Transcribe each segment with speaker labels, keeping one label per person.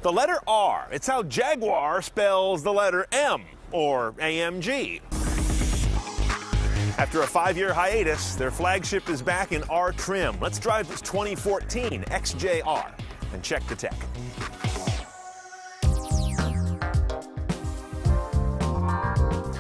Speaker 1: The letter R, it's how Jaguar spells the letter M, or AMG. After a 5-year hiatus, their flagship is back in R trim. Let's drive this 2014 XJR and check the tech.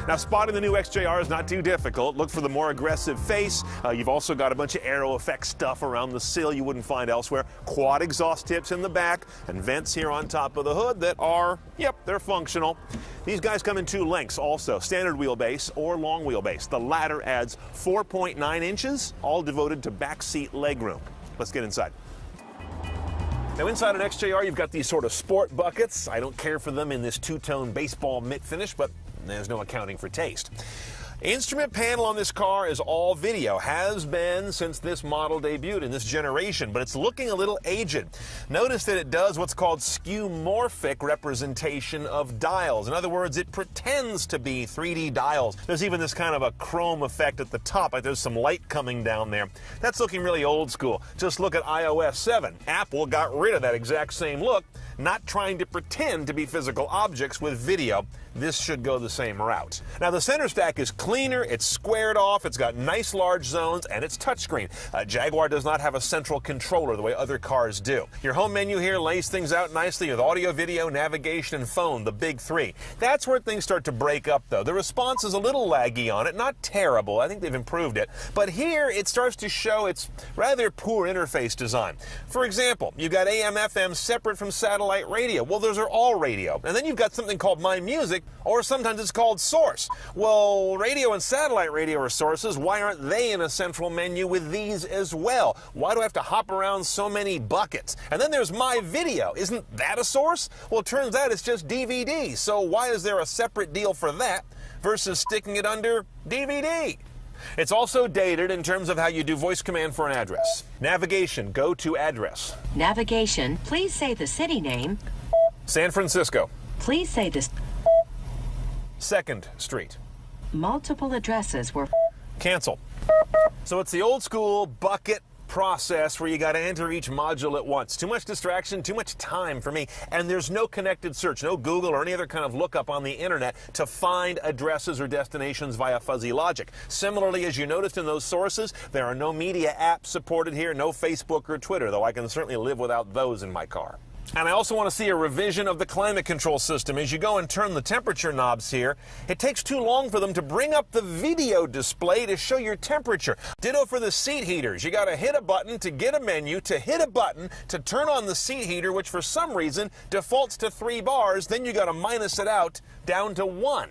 Speaker 1: Now, spotting the new XJR is not too difficult. Look for the more aggressive face. You've also got a bunch of aero effect stuff around the sill you wouldn't find elsewhere. Quad exhaust tips in the back and vents here on top of the hood that are, yep, they're functional. These guys come in 2 lengths also, standard wheelbase or long wheelbase. The latter adds 4.9 inches, all devoted to backseat legroom. Let's get inside. Now, inside an XJR, you've got these sort of sport buckets. I don't care for them in this two-tone baseball mitt finish, but there's no accounting for taste. Instrument panel on this car is all video, has been since this model debuted in this generation, but it's looking a little aged. Notice that it does what's called skeuomorphic representation of dials. In other words, it pretends to be 3D dials. There's even this kind of a chrome effect at the top, like there's some light coming down there. That's looking really old school. Just look at iOS 7. Apple got rid of that exact same look, not trying to pretend to be physical objects with video. This should go the same route. Now, the center stack is cleaner, it's squared off, it's got nice large zones, and it's touchscreen. Jaguar does not have a central controller the way other cars do. Your home menu here lays things out nicely with audio, video, navigation, and phone, the big 3. That's where things start to break up, though. The response is a little laggy on it, not terrible. I think they've improved it. But here, it starts to show its rather poor interface design. For example, you've got AM, FM separate from satellite radio. Well, those are all radio. And then you've got something called My Music, or sometimes it's called Source. Well, radio and satellite radio are sources. Why aren't they in a central menu with these as well? Why do I have to hop around so many buckets? And then there's My Video. Isn't that a source? Well, it turns out it's just DVD. So why is there a separate deal for that versus sticking it under DVD? It's also dated in terms of how you do voice command for an address. Navigation, go to address.
Speaker 2: Navigation, please say the city name.
Speaker 1: San Francisco.
Speaker 2: Please say this.
Speaker 1: 2nd Street.
Speaker 2: Multiple addresses were.
Speaker 1: Cancel. So it's the old school bucket process where you got to enter each module at once. Too much distraction, too much time for me. And there's no connected search, no Google or any other kind of lookup on the internet to find addresses or destinations via fuzzy logic. Similarly, as you noticed in those sources, there are no media apps supported here, no Facebook or Twitter, though I can certainly live without those in my car. And I also want to see a revision of the climate control system. As you go and turn the temperature knobs here, it takes too long for them to bring up the video display to show your temperature. Ditto for the seat heaters. You got to hit a button to get a menu, to hit a button to turn on the seat heater, which for some reason defaults to 3 bars. Then you got to minus it out down to 1.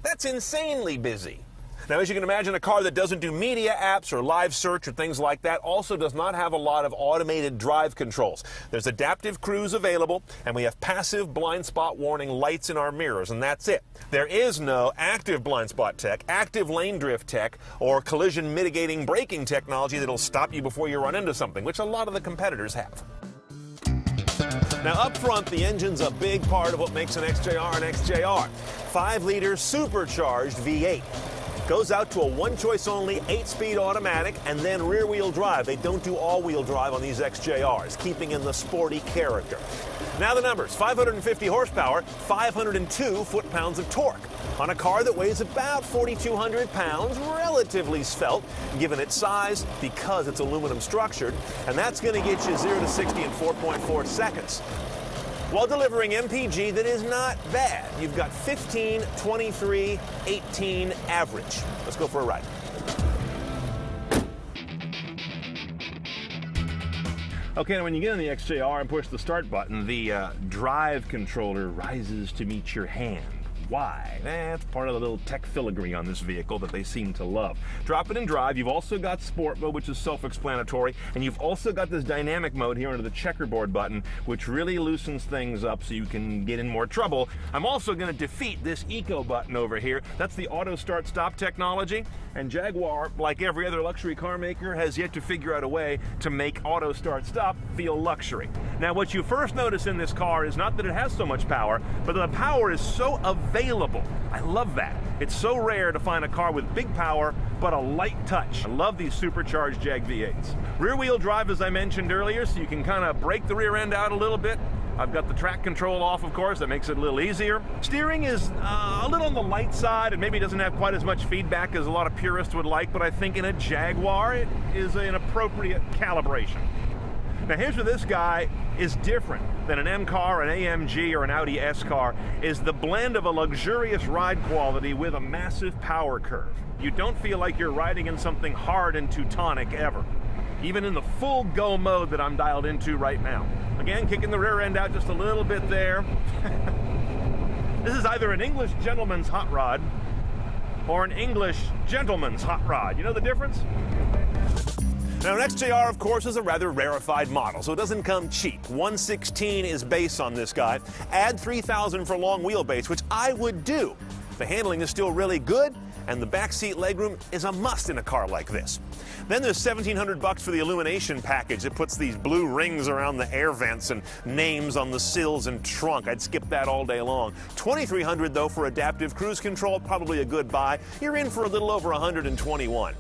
Speaker 1: That's insanely busy. Now, as you can imagine, a car that doesn't do media apps or live search or things like that also does not have a lot of automated drive controls. There's adaptive cruise available, and we have passive blind spot warning lights in our mirrors, and that's it. There is no active blind spot tech, active lane drift tech, or collision mitigating braking technology that'll stop you before you run into something, which a lot of the competitors have. Now, up front, the engine's a big part of what makes an XJR an XJR. 5-liter supercharged V8. Goes out to a one-choice only 8-speed automatic and then rear-wheel drive. They don't do all-wheel drive on these XJRs, keeping in the sporty character. Now the numbers: 550 horsepower, 502 foot-pounds of torque. On a car that weighs about 4,200 pounds, relatively svelte, given its size, because it's aluminum structured, and that's going to get you 0 to 60 in 4.4 seconds. While delivering MPG that is not bad. You've got 15, 23, 18 average. Let's go for a ride. Okay, now when you get on the XJR and push the start button, the drive controller rises to meet your hand. Why? That's part of the little tech filigree on this vehicle that they seem to love. Drop it in drive. You've also got sport mode, which is self-explanatory, and you've also got this dynamic mode here under the checkerboard button, which really loosens things up so you can get in more trouble. I'm also going to defeat this eco button over here. That's the auto start stop technology, and Jaguar, like every other luxury car maker, has yet to figure out a way to make auto start stop feel luxury. Now, what you first notice in this car is not that it has so much power, but the power is so available. I love that. It's so rare to find a car with big power, but a light touch. I love these supercharged Jag V8s. Rear-wheel drive, as I mentioned earlier, so you can kind of break the rear end out a little bit, I've got the track control off, of course. That makes it a little easier. Steering is a little on the light side and maybe doesn't have quite as much feedback as a lot of purists would like, but I think in a Jaguar it is an appropriate calibration. Now here's where this guy is different than an M car, an AMG, or an Audi S car, is the blend of a luxurious ride quality with a massive power curve. You don't feel like you're riding in something hard and Teutonic ever, even in the full go mode that I'm dialed into right now. Again, kicking the rear end out just a little bit there. This is either an English gentleman's hot rod or an English gentleman's hot rod. You know the difference? Now, an XJR, of course, is a rather rarefied model, so it doesn't come cheap. 116 is base on this guy. Add 3,000 for long wheelbase, which I would do. The handling is still really good, and the backseat legroom is a must in a car like this. Then there's $1,700 for the illumination package that puts these blue rings around the air vents and names on the sills and trunk. I'd skip that all day long. $2,300 though for adaptive cruise control, probably a good buy. You're in for a little over $121.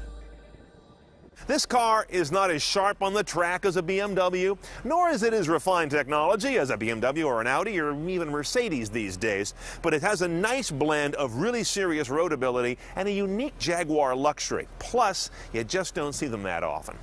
Speaker 1: This car is not as sharp on the track as a BMW, nor is it as refined technology as a BMW or an Audi or even Mercedes these days, but it has a nice blend of really serious roadability and a unique Jaguar luxury. Plus, you just don't see them that often.